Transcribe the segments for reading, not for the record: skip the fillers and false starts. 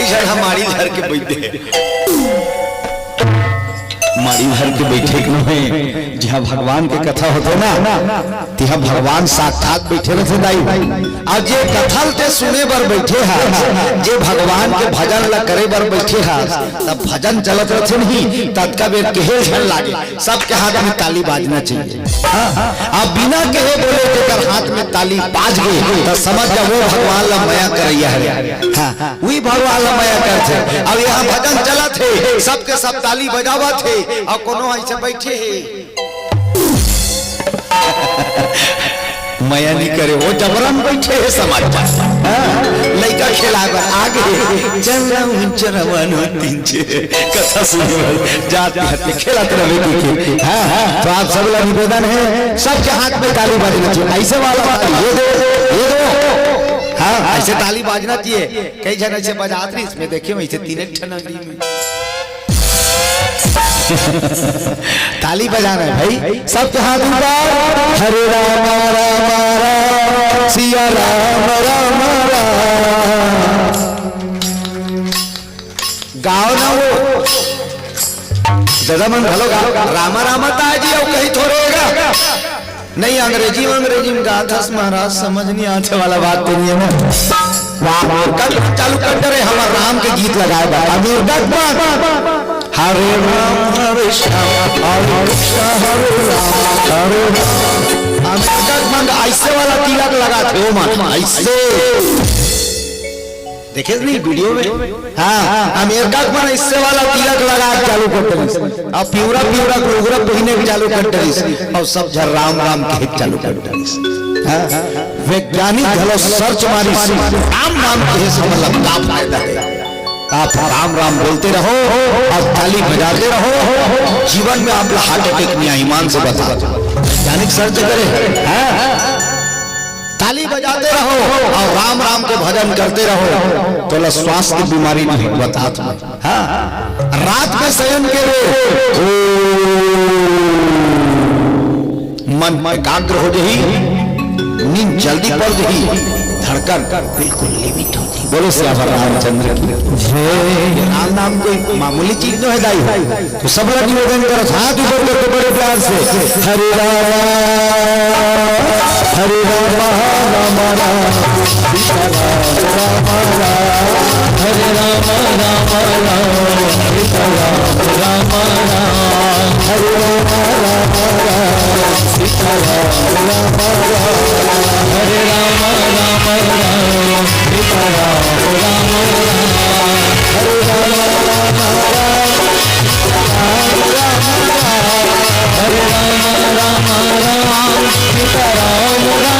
कैसे हमारी घर के बैठे मारी घर के बैठे में जहाँ भगवान के कथा होते ना तिहा भगवान साक्षात बैठे रहे दाई और जे कथल ते सुने बर बैठे हैं जे भगवान के भजन ला करे बर बैठे हैं तब भजन चलत रहे नहीं तत्का बेर केहे झल लागे सबके हाथ में ताली बाजना चाहिए। अब बिना कहे बोले जेकर हाथ में ताली बाज गई तो समझ जा वो भगवान ला माया करैया है। हां वही भगवान ला माया करथे। अब यहाँ भजन चला थे सबके सब ताली बजावा थे और कोनो ऐसे बैठे है माया नहीं करे वो जबरन बैठे है समाज लड़का खेला आगे चरवन तीन कथा सुने जाते हाथ खेलत रहे। हाँ तो आप सब लोग निवेदन है सबके हाथ में ताली बजना चाहिए ऐसे वाला ये दो हाँ ऐसे ताली बाजना चाहिए। कई जन ऐसे बजाते रही इसमें देखिए वैसे तीन ठनंगली में ताली बजाना है भाई सबके हाथ ऊपर। हरे राम राम राम सिया राम राम राम गाओ ना वो ज्यादा मन भलो गाओ रामा रामा ताजी और कहीं थोड़ेगा नहीं अंग्रेजी में गाथा महाराज समझ नहीं आने वाला बात तो नहीं है ना। कल चालू कर दे हमारा राम के गीत लगाए हरे राम हरे श्याम हरे कृष्ण हरे राम हरे राम ऐसे वाला तिलक लगा थे वो मान ऐसे देखे नहीं वीडियो में। हाँ अमेरिका में इससे वाला तिलक लगा चालू करते हैं अब प्यूरा प्रोग्राम पहने भी चालू करते हैं और सब जर राम राम के चालू करते हैं। वैज्ञानिक घलो सर्च मारी राम नाम के मतलब का फायदा है। आप राम राम बोलते रहो और ताली बजाते रहो जीवन में आप हार्ट अटैक नहीं आए ईमान से बता वैज्ञानिक सर्च करे ताली बजाते रहो और राम राम के भजन करते रहो तो स्वास्थ्य बीमारी नहीं बता तुम्हें। हाँ रात में शयन के मन एकाग्र हो जाही नींद जल्दी पड़ जाही धड़कन बिल्कुल लिमिट होती। बोलो श्याम रामचंद्र की राम नाम कोई मामूली चीज तो है दाई तो सब लोग निवेदन करो हाथ ऊपर करके बड़े प्यार से हरे राम हरे राम राम राम सीता राम राम राम हरे राम राम राम सीता राम राम हरे राम राम राम सीता राम राम हरे राम राम राम सीता राम राम हरे राम राम राम हरे राम राम राम सीता राम राम राम हरे राम राम राम सीता राम राम राम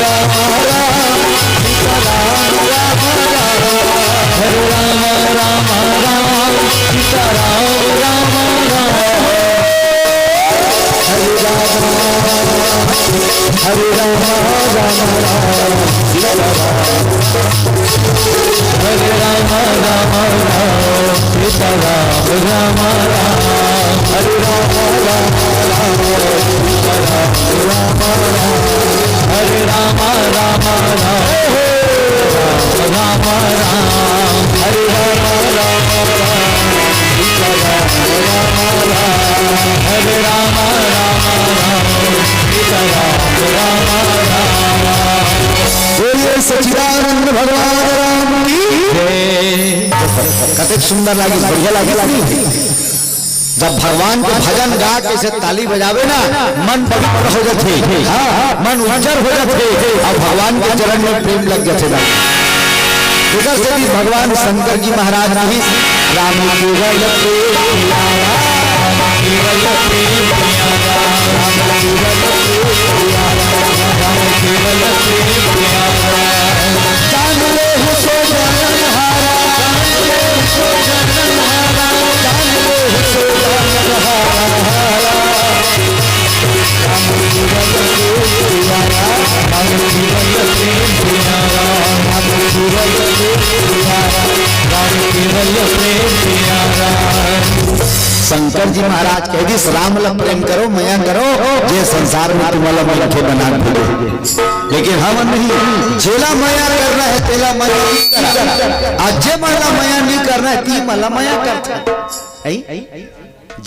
हरे राम राम राम सीता राम राम राम हरे राम राम राम सीता हरे राम राम राम सीता राम राम राम हरे राम राम राम सीता राम राम हरे राम राम राम राम राम हरे राम राम राम सीता राम राम हरे राम राम राम सीता राम राम बोलिए सच्चिदानंद भगवान राम की जय। कते सुंदर लगी बढ़िया लगे जब भगवान के भजन गा के से ताली बजावे ना मन पवित्र हो जाते मन उज्जर हो जाते और भगवान के चरण में प्रेम लग जाते ना। उधर से भी भगवान शंकर जी महाराज भी राम केवल प्रेम प्यारा राम केवल प्रेम प्यारा राम केवल प्रेम प्यारा राम केवल प्रेम प्यारा जान ले हो सो जनन हारा जान ले हो सो जनन हारा जान ले हो सो जनन हारा राम केवल प्रेम प्यारा राम केवल प्रेम प्यारा राम केवल प्रेम प्यारा राम केवल प्रेम प्यारा। शंकर जी महाराज कह दी राम ला प्रेम करो मया करो जे संसार में तुम्हारा मन के बना दे। लेकिन हम नहीं जेला मया करना है तेला मया नहीं करना। आज जे मला मया नहीं करना है ती मला मया करता।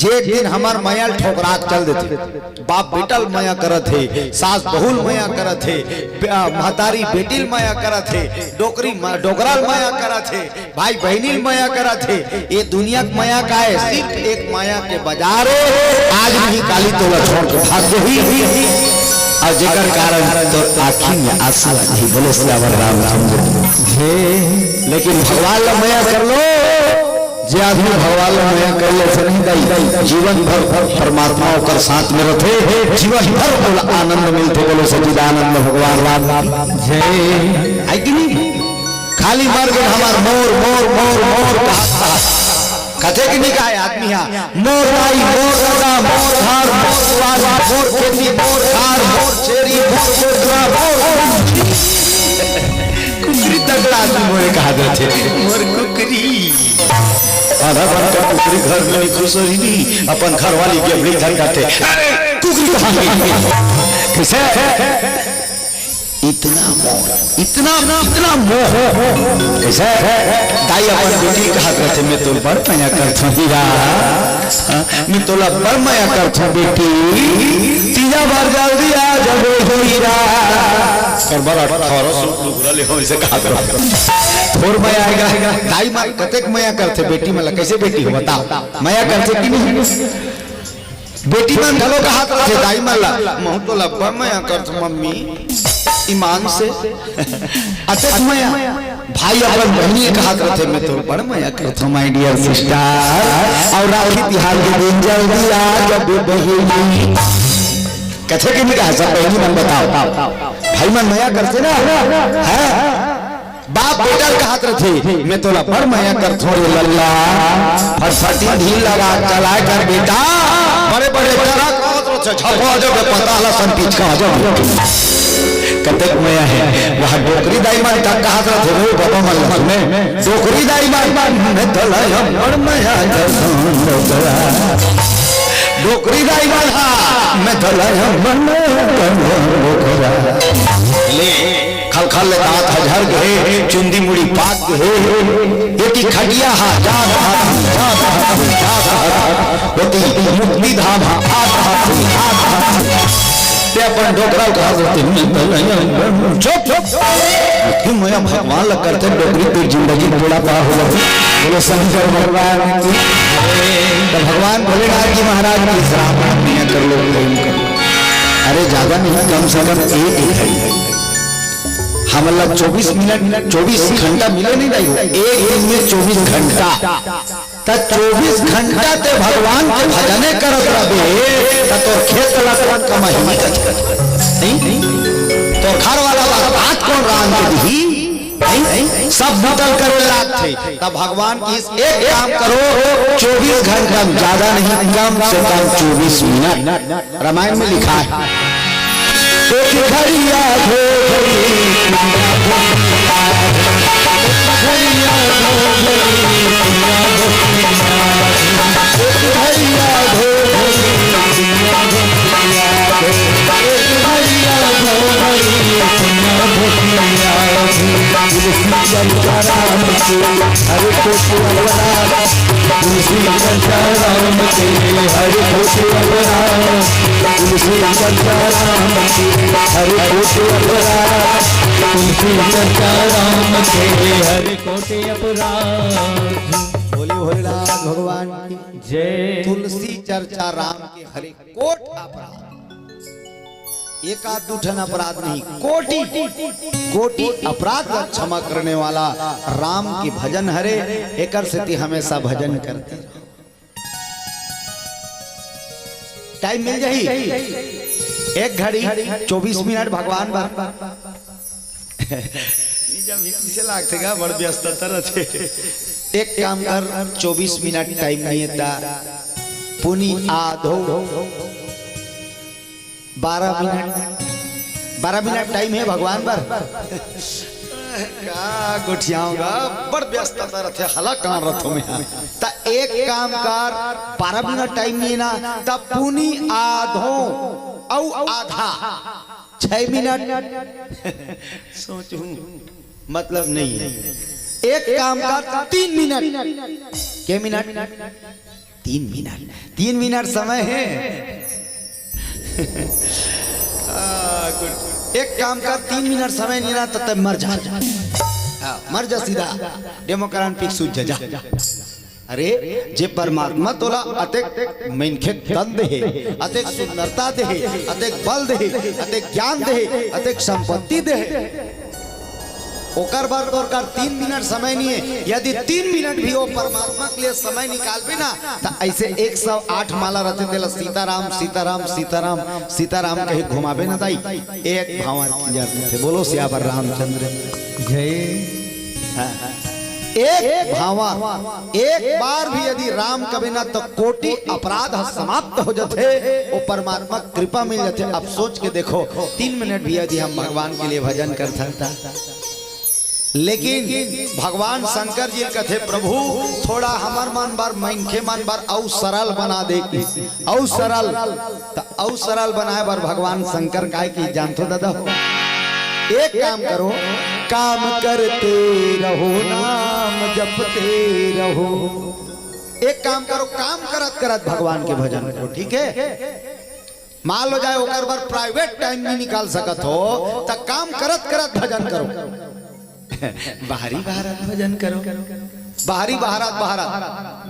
जे दिन हमार मया ठोकरा चल देते, बाप बेटल मया करत है, सास बहुल मया करत है, महतारी बेटिल मया करत है, डोकराल मया करत है, भाई बहनिल मया करत है। ये दुनिया मया का है सिर्फ एक माया के बाजार है। आज नहीं काली तोला छोड़ के भाग गई और जेकर कारण तो आँखी में आंसू नहीं बोले सियावर रामचंद्र। लेकिन भगवान ला मया कर लो, जे आदमी भगवान मया कर ले से नहीं दाई जीवन भर परमात्मा कर साथ में रहते, जीवन भर बोला आनंद मिलते। बोलो सच्चिदानंद भगवान राम जय। आई कि नहीं खाली मर गए हमार मोर मोर मोर मोर कथे की निकाय आदमी है मोर राई मोर रगा मोर धार मोर वाला मोर खेती मोर खार मोर चेरी मोर गोदरा मोर कुकरी तगड़ा आदमी मोरे कहा जाते मोर कुकरी आधा घंटा कुकरी घर में नहीं खुश रही थी अपन घर वाली के बड़ी धंधा थे कुकरी कहाँ गई कैसे इतना मोह इतना मोह कैसे दाई अपन बेटी कहा करते मैं तो बड़ मया करता हूँ मैं तो बड़ मया करता हूँ बेटी तीजा बार जल्दी आ जब हीरा और बड़ा 1800 ले हो इसे कहा करो थोड़ मया आएगा। दाई माँ कतेक मया करते बेटी मतलब कैसे बेटी हो बताओ मया करते कि नहीं बेटी मन ढलो का हाथ रखे दाई माला महू तो लब्बा मया करते मम्मी ईमान से अतक मया भाई अपन बहनी का हाथ रखे मैं तो बड़ मया करता माय डियर सिस्टर और राखी तिहार के दिन जल्दी आ जब बहनी कथे के नहीं कहा सब बहनी मन बताओ भाई मन मया करते ना है बाप बेटा का हाथ रखे मैं तो बड़ मया कर थोड़े लल्ला फटफटी ढील लगा चला कर बेटा बड़े बड़े पता संपीच का कतेक मया है वहाँ डोकरी दाई मान का हाथ रखे वो बाबा मन में डोकरी दाई मान में तला बड़ मया डोकरी दाई मान में तला ले खल खल दांत हजार गए चुंदी मुड़ी पाक गए बेटी खटिया हा जा बेटी मुक्ति धाम ते अपन डोकरा का चुप क्यों मैं भगवान लग करते डोकरी पे जिंदगी बड़ा पा हो बोले शंकर भगवान की तो भगवान भोलेनाथ जी महाराज की श्रावण में कर लो प्रेम करो। अरे ज्यादा नहीं कम से कम एक हम लोग 24 मिनट 24 घंटा मिले नहीं रही एक दिन में 24 घंटा तब 24 घंटा ते भगवान के भजने करत रहे तो खेत लकड़न कमाई नहीं तो घर वाला बात कौन राम के दी सब बदल कर लाग थे तब भगवान की एक काम करो 24 घंटा ज्यादा नहीं कम से कम 24 मिनट रामायण में लिखा है घड़िया बोले भोलेनाथ भगवान की जय। तुलसी चर्चा राम के हरे कोट अपराध एक आध दूठन अपराध नहीं कोटि कोटि अपराध का क्षमा करने वाला राम के भजन हरे एकर से हमेशा भजन करते टाइम मिल जाही एक घड़ी 24 मिनट भगवान से लागते का बड़ व्यस्तता रहते एक काम कर 24 मिनट टाइम नहीं था पुनी आधो 12 मिनट टाइम है भगवान पर का गोठियाऊंगा बड़ व्यस्तता रहते हला कहाँ रथों में ता एक काम कर, 12 मिनट टाइम नहीं ना, तब पुनी आधो औ आधा 6 मिनट सोचूं मतलब नहीं है। एक काम कर 3 मिनट, के मिनट 3 मिनट समय है। एक काम कर 3 मिनट समय नहीं ना, तब मर जा, मर जा सीधा, डेमोक्राट पिक सूझ जा। अरे जे परमात्मा तोला अतेक मनखे तन दे, अतेक सुंदरता दे, अतेक बल दे, अतेक ज्ञान दे, अतेक संपत्ति दे, ओकर बार तोर कर 3 मिनट समय नहीं है। यदि 3 मिनट भी वो परमात्मा के लिए समय निकाल भी ना, तो ऐसे 108 माला रहते तेला सीताराम सीताराम सीताराम सीताराम कहीं घुमावे ना दाई, एक भावर की जाते थे। बोलो सियावर रामचंद्र जय। एक भावा एक बार भी यदि राम कभी ना, तो कोटि अपराध समाप्त हो जाते, वो परमात्मा कृपा मिल जाते। अब सोच के देखो 3 मिनट भी यदि हम भगवान के लिए भजन कर सकता, लेकिन भगवान शंकर जी कहते प्रभु थोड़ा हमार मन बार मनखे मन बार औ सरल बना दे, औ सरल, तो औ सरल बनाए बार भगवान शंकर काहे की जानते दादा। एक काम करो, काम करते रहो नाम जपते रहो। एक काम करो, काम करत करत भगवान के भजन करो, ठीक है। मान लो जाए ओकर बार प्राइवेट टाइम नहीं निकाल सकत हो, तो काम करत करत भजन करो। बाहरी भारत भजन करो, बाहरी भारत भारत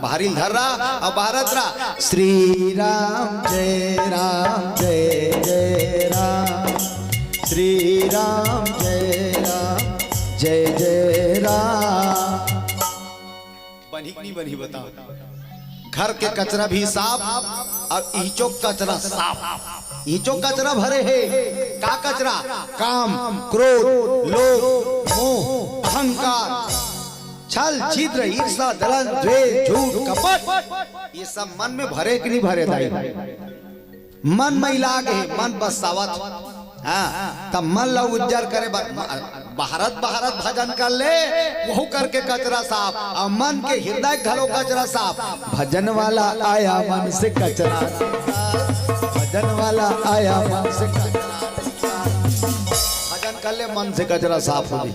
बाहरी धर रहा और भारत रहा। श्री राम जय राम जय जय राम, श्री राम जय जय राम। बनी नहीं बनी बताओ। घर के कचरा भी साफ और ईचो कचरा साफ। ईचो कचरा भरे है, का कचरा? काम, क्रोध, लोभ, मोह, अहंकार, छल, छिद्र, ईर्ष्या, दलन, द्वेष, झूठ, कपट, ये सब मन में भरे कि नहीं भरे? दाई मन मैला के मन बसावत। हाँ, तब मन ला उज्जर करे, भारत भारत भजन कर ले, वो करके कचरा साफ, और मन के हृदय घरो कचरा साफ। भजन वाला आया मन से कचरा, भजन वाला आया मन से कचरा, भजन कर ले मन से कचरा साफ हो गई।